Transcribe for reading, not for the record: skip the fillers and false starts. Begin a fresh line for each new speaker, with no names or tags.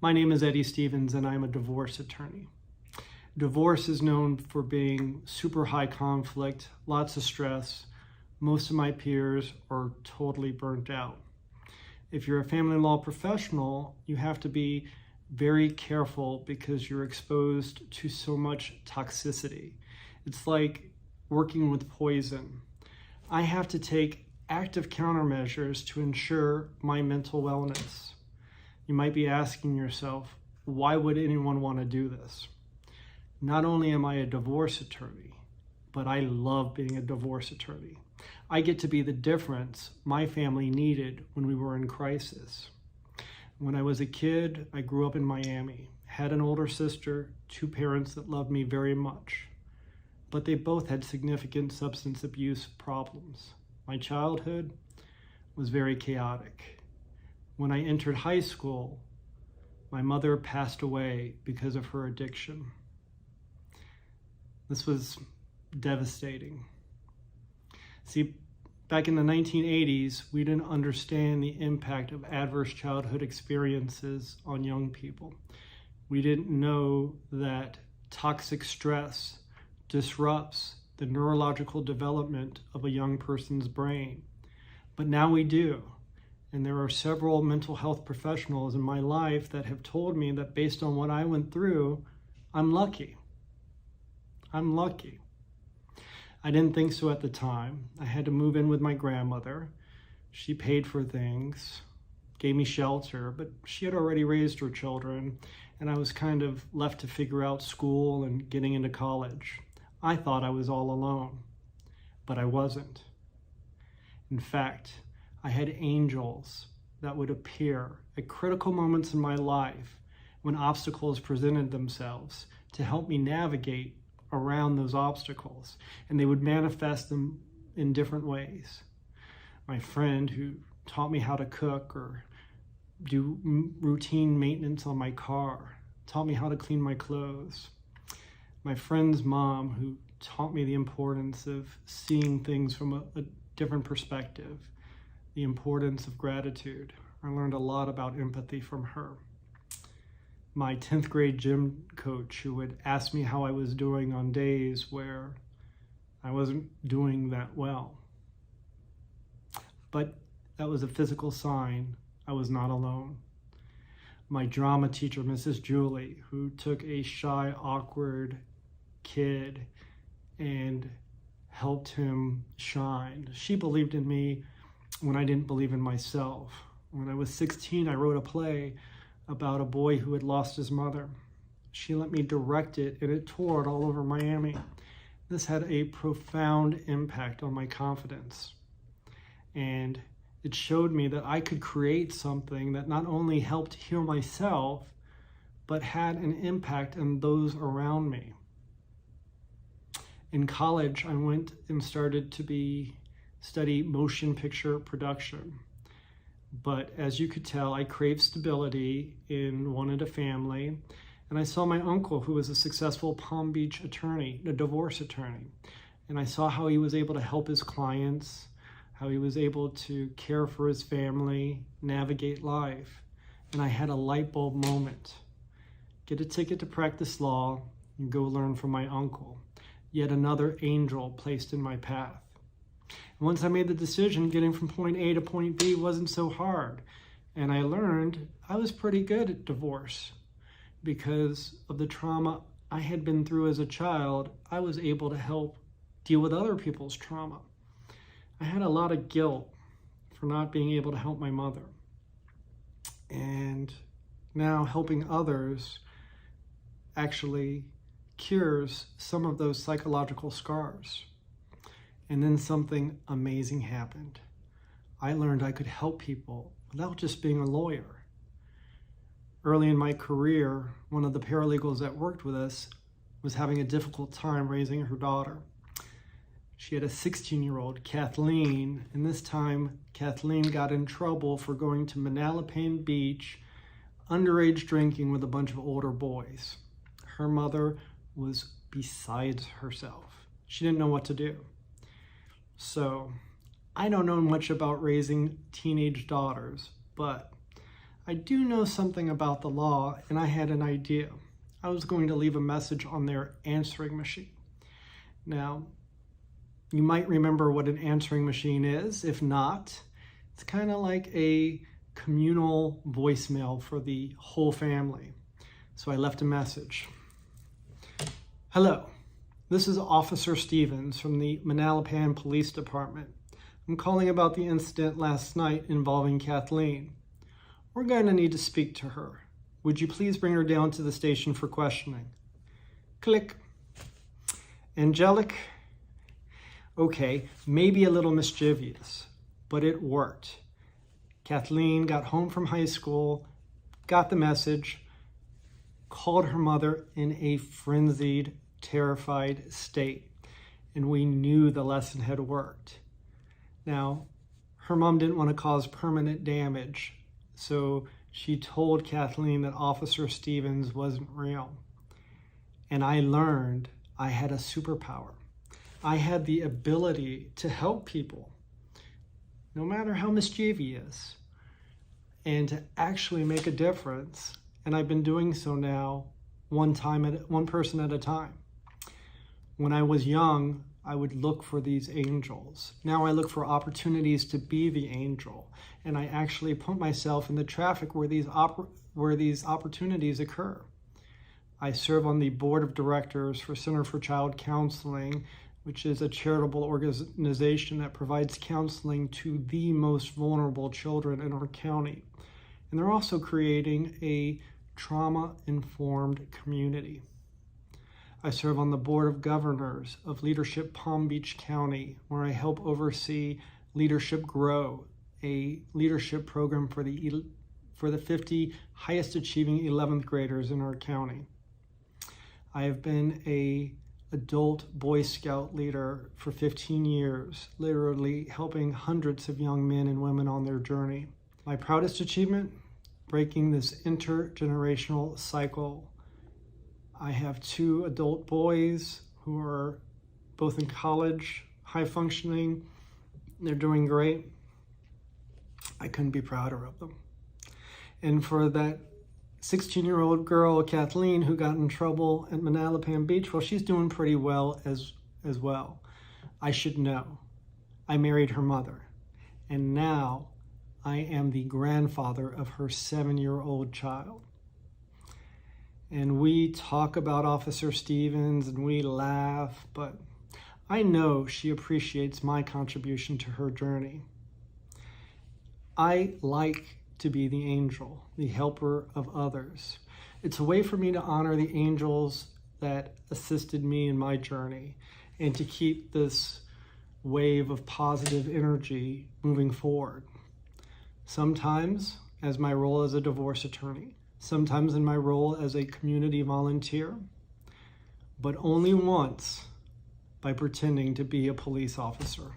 My name is Eddie Stevens and I'm a divorce attorney. Divorce is known for being super high conflict, lots of stress. Most of my peers are totally burnt out. If you're a family law professional, you have to be very careful because you're exposed to so much toxicity. It's like working with poison. I have to take active countermeasures to ensure my mental wellness. You might be asking yourself, why would anyone want to do this? Not only am I a divorce attorney, but I love being a divorce attorney. I get to be the difference my family needed when we were in crisis. When I was a kid, I grew up in Miami, had an older sister, two parents that loved me very much, but they both had significant substance abuse problems. My childhood was very chaotic. When I entered high school, my mother passed away because of her addiction. This was devastating. See, back in the 1980s, we didn't understand the impact of adverse childhood experiences on young people. We didn't know that toxic stress disrupts the neurological development of a young person's brain. But now we do. And there are several mental health professionals in my life that have told me that based on what I went through, I'm lucky. I'm lucky. I didn't think so at the time. I had to move in with my grandmother. She paid for things, gave me shelter, but she had already raised her children, and I was kind of left to figure out school and getting into college. I thought I was all alone, but I wasn't. In fact, I had angels that would appear at critical moments in my life when obstacles presented themselves to help me navigate around those obstacles, and they would manifest them in different ways. My friend who taught me how to cook or do routine maintenance on my car, taught me how to clean my clothes. My friend's mom who taught me the importance of seeing things from a different perspective, the importance of gratitude. I learned a lot about empathy from her. My 10th grade gym coach who would ask me how I was doing on days where I wasn't doing that well. But that was a physical sign I was not alone. My drama teacher, Mrs. Julie, who took a shy, awkward kid and helped him shine. She believed in me when I didn't believe in myself. When I was 16, I wrote a play about a boy who had lost his mother. She let me direct it, and it toured all over Miami. This had a profound impact on my confidence. And it showed me that I could create something that not only helped heal myself, but had an impact on those around me. In college, I went and started to study motion picture production. But as you could tell, I craved stability and wanted a family. And I saw my uncle, who was a successful Palm Beach attorney, a divorce attorney. And I saw how he was able to help his clients, how he was able to care for his family, navigate life. And I had a light bulb moment. Get a ticket to practice law and go learn from my uncle. Yet another angel placed in my path. And once I made the decision, getting from point A to point B wasn't so hard. And I learned I was pretty good at divorce. Because of the trauma I had been through as a child, I was able to help deal with other people's trauma. I had a lot of guilt for not being able to help my mother. And now helping others actually cures some of those psychological scars. And then something amazing happened. I learned I could help people without just being a lawyer. Early in my career, one of the paralegals that worked with us was having a difficult time raising her daughter. She had a 16-year-old, Kathleen, and this time Kathleen got in trouble for going to Manalapan Beach, underage drinking with a bunch of older boys. Her mother was beside herself. She didn't know what to do. So I don't know much about raising teenage daughters, but I do know something about the law, and I had an idea. I was going to leave a message on their answering machine. Now, you might remember what an answering machine is. If not, it's kind of like a communal voicemail for the whole family. So I left a message. Hello, this is Officer Stevens from the Manalapan Police Department. I'm calling about the incident last night involving Kathleen. We're going to need to speak to her. Would you please bring her down to the station for questioning? Click. Angelic? Okay, maybe a little mischievous, but it worked. Kathleen got home from high school, got the message, called her mother in a frenzied, terrified state, and we knew the lesson had worked. Now, her mom didn't want to cause permanent damage, so she told Kathleen that Officer Stevens wasn't real. And I learned I had a superpower. I had the ability to help people, no matter how mischievous, and to actually make a difference. And I've been doing so now one person at a time. When I was young, I would look for these angels. Now I look for opportunities to be the angel, and I actually put myself in the traffic where these opportunities occur. I serve on the board of directors for Center for Child Counseling, which is a charitable organization that provides counseling to the most vulnerable children in our county. And they're also creating a trauma-informed community. I serve on the Board of Governors of Leadership Palm Beach County, where I help oversee Leadership Grow, a leadership program for the 50 highest achieving 11th graders in our county. I have been an adult Boy Scout leader for 15 years, literally helping hundreds of young men and women on their journey. My proudest achievement? Breaking this intergenerational cycle. I have 2 adult boys who are both in college, high functioning. They're doing great. I couldn't be prouder of them. And for that 16-year-old girl, Kathleen, who got in trouble at Manalapan Beach, well, she's doing pretty well as well. I should know. I married her mother. And now I am the grandfather of her 7-year-old child. And we talk about Officer Stevens and we laugh, but I know she appreciates my contribution to her journey. I like to be the angel, the helper of others. It's a way for me to honor the angels that assisted me in my journey and to keep this wave of positive energy moving forward. Sometimes as my role as a divorce attorney, sometimes in my role as a community volunteer, but only once by pretending to be a police officer.